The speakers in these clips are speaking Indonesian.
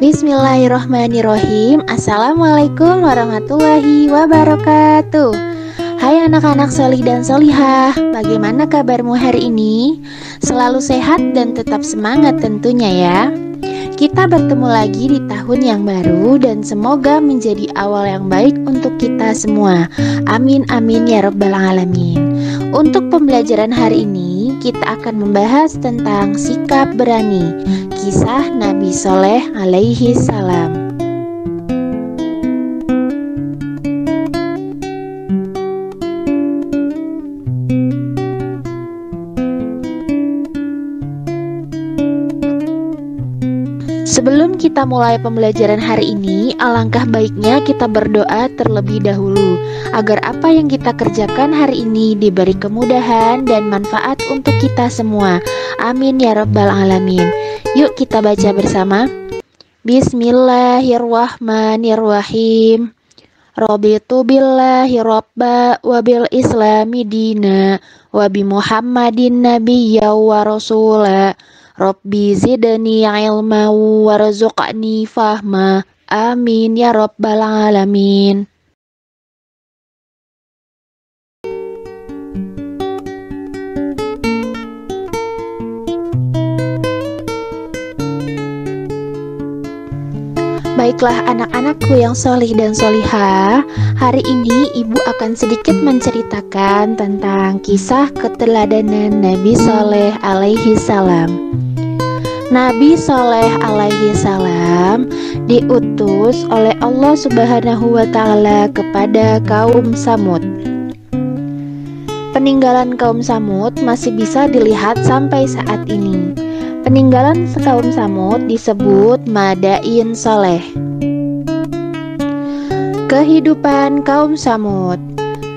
Bismillahirrohmanirrohim. Assalamualaikum warahmatullahi wabarakatuh. Hai anak-anak solih dan solihah, bagaimana kabarmu hari ini? Selalu sehat dan tetap semangat tentunya ya. Kita bertemu lagi di tahun yang baru dan semoga menjadi awal yang baik untuk kita semua. Amin amin ya rabbal alamin. Untuk pembelajaran hari ini kita akan membahas tentang sikap berani, kisah Nabi Soleh alaihi salam. Sebelum kita mulai pembelajaran hari ini, alangkah baiknya kita berdoa terlebih dahulu agar apa yang kita kerjakan hari ini diberi kemudahan dan manfaat untuk kita semua. Amin ya rabbal alamin. Yuk kita baca bersama. Bismillahirrahmanirrahim. Raditu billahi robba wa bil islami dina wa bi Muhammadin nabiyya wa rasula. Rabbi zidni ilma warzuqni fahma. Amin ya rabbal alamin. Baiklah anak-anakku yang solih dan solihah, hari ini ibu akan sedikit menceritakan tentang kisah keteladanan Nabi Soleh alaihi salam. Nabi Soleh alaihi salam diutus oleh Allah Subhanahu wa ta'ala kepada kaum Samud. Peninggalan kaum Samud masih bisa dilihat sampai saat ini. Peninggalan kaum Samud disebut Madain Soleh. Kehidupan kaum Samud.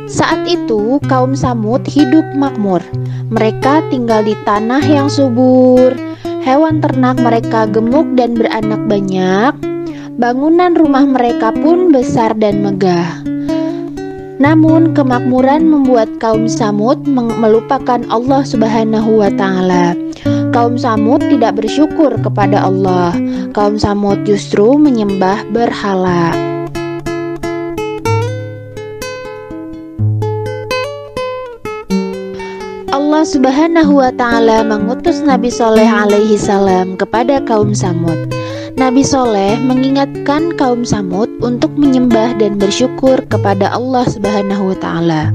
Saat itu kaum Samud hidup makmur. Mereka tinggal di tanah yang subur. Hewan ternak mereka gemuk dan beranak banyak. Bangunan rumah mereka pun besar dan megah. Namun kemakmuran membuat kaum Samud melupakan Allah Subhanahu wa ta'ala. Kaum Samud tidak bersyukur kepada Allah. Kaum Samud justru menyembah berhala. Allah Subhanahu wa ta'ala mengutus Nabi Soleh alaihi salam kepada kaum Samud. Nabi Soleh mengingatkan kaum Samud untuk menyembah dan bersyukur kepada Allah Subhanahu wa ta'ala.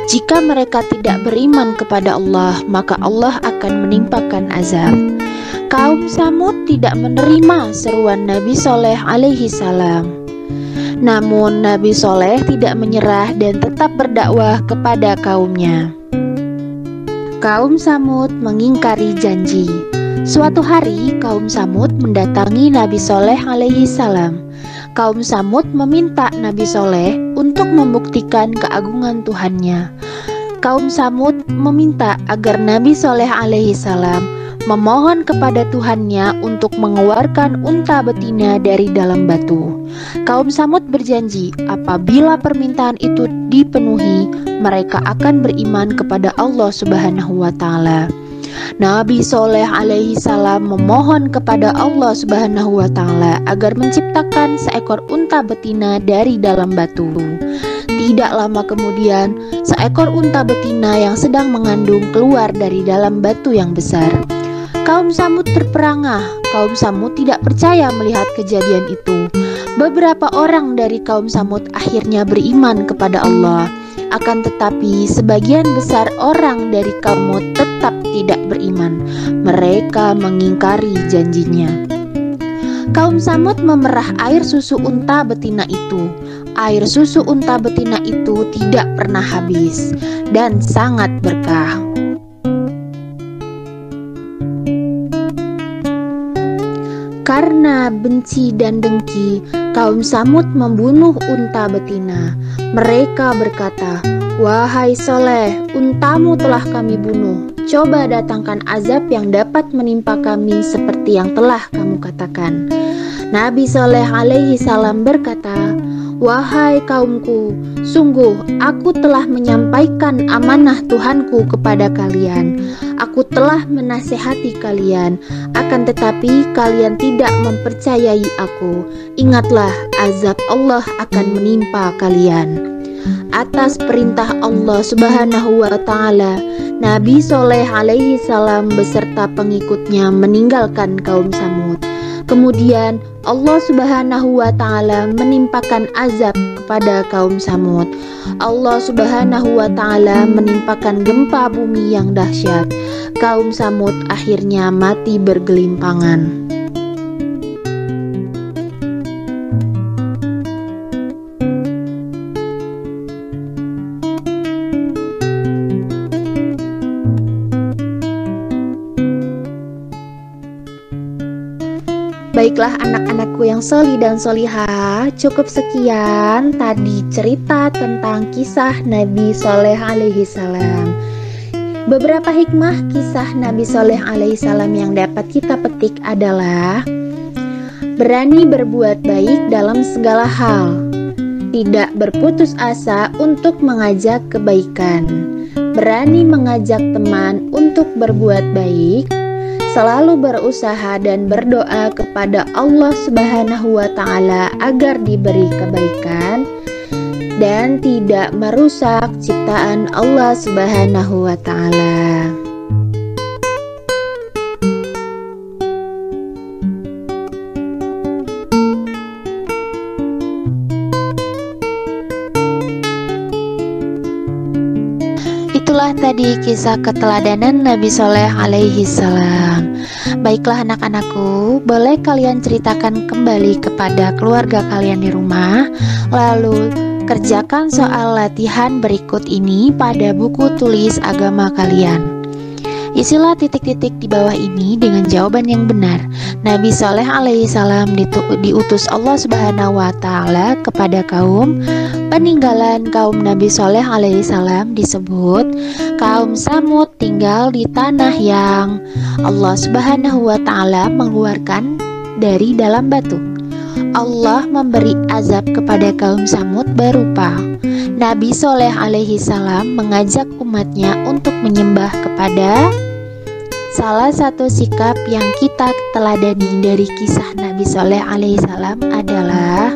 Jika mereka tidak beriman kepada Allah, maka Allah akan menimpakan azab. Kaum Samud tidak menerima seruan Nabi Soleh alaihi salam. Namun Nabi Soleh tidak menyerah dan tetap berdakwah kepada kaumnya. Kaum Samud mengingkari janji. Suatu hari kaum Samud mendatangi Nabi Soleh alaihi salam. Kaum Samud meminta Nabi Soleh untuk membuktikan keagungan Tuhannya. Kaum Samud meminta agar Nabi Soleh alaihi salam memohon kepada Tuhannya untuk mengeluarkan unta betina dari dalam batu. Kaum Samud berjanji apabila permintaan itu dipenuhi, mereka akan beriman kepada Allah Subhanahu wa ta'ala. Nabi Soleh alaihi salam memohon kepada Allah Subhanahu wa ta'ala agar menciptakan seekor unta betina dari dalam batu. Tidak lama kemudian, seekor unta betina yang sedang mengandung keluar dari dalam batu yang besar. Kaum Samud terperangah. Kaum Samud tidak percaya melihat kejadian itu. Beberapa orang dari kaum Samud akhirnya beriman kepada Allah. Akan tetapi sebagian besar orang dari kaum Samud tetap tidak beriman. Mereka mengingkari janjinya. Kaum Samud memerah air susu unta betina itu. Air susu unta betina itu tidak pernah habis dan sangat berkah. Karena benci dan dengki, kaum Samud membunuh unta betina. Mereka berkata, "Wahai Soleh, untamu telah kami bunuh. Coba datangkan azab yang dapat menimpa kami seperti yang telah kamu katakan." Nabi Soleh alaihi salam berkata, "Wahai kaumku, sungguh aku telah menyampaikan amanah Tuhanku kepada kalian. Aku telah menasehati kalian, akan tetapi kalian tidak mempercayai aku. Ingatlah, azab Allah akan menimpa kalian." Atas perintah Allah Subhanahu wa Ta'ala, Nabi Soleh alaihi salam beserta pengikutnya meninggalkan kaum Samud. Kemudian Allah Subhanahu wa Ta'ala menimpakan azab kepada kaum Samud. Allah Subhanahu wa Ta'ala menimpakan gempa bumi yang dahsyat. Kaum Samud akhirnya mati bergelimpangan. Baiklah anak-anakku yang soli dan solihah, cukup sekian tadi cerita tentang kisah Nabi Soleh alaihi salam. Beberapa hikmah kisah Nabi Soleh alaihi salam yang dapat kita petik adalah: berani berbuat baik dalam segala hal, tidak berputus asa untuk mengajak kebaikan, berani mengajak teman untuk berbuat baik, selalu berusaha dan berdoa kepada Allah Subhanahu wa Ta'ala agar diberi kebaikan, dan tidak merusak ciptaan Allah Subhanahu wa Ta'ala. Itulah tadi kisah keteladanan Nabi Soleh alaihi salam. Baiklah anak-anakku, boleh kalian ceritakan kembali kepada keluarga kalian di rumah. Lalu kerjakan soal latihan berikut ini pada buku tulis agama kalian. Isilah titik-titik di bawah ini dengan jawaban yang benar. Nabi Soleh alaihi salam diutus Allah Subhanahu wa Ta'ala kepada kaum peninggalan kaum Nabi Soleh alaihi salam disebut kaum Samud, tinggal di tanah yang Allah Subhanahu wa Ta'ala mengeluarkan dari dalam batu. Allah memberi azab kepada kaum Samud berupa Nabi Soleh alaihi salam mengajak umatnya untuk menyembah kepada salah satu sikap yang kita teladani dari kisah Nabi Soleh alaihi salam adalah: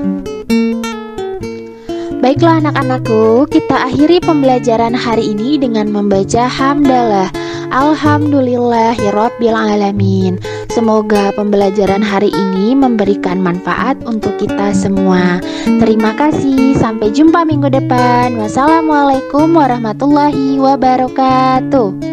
baiklah anak-anakku, kita akhiri pembelajaran hari ini dengan membaca hamdalah. Alhamdulillahirabbil alamin. Semoga pembelajaran hari ini memberikan manfaat untuk kita semua. Terima kasih, sampai jumpa minggu depan. Wassalamualaikum warahmatullahi wabarakatuh.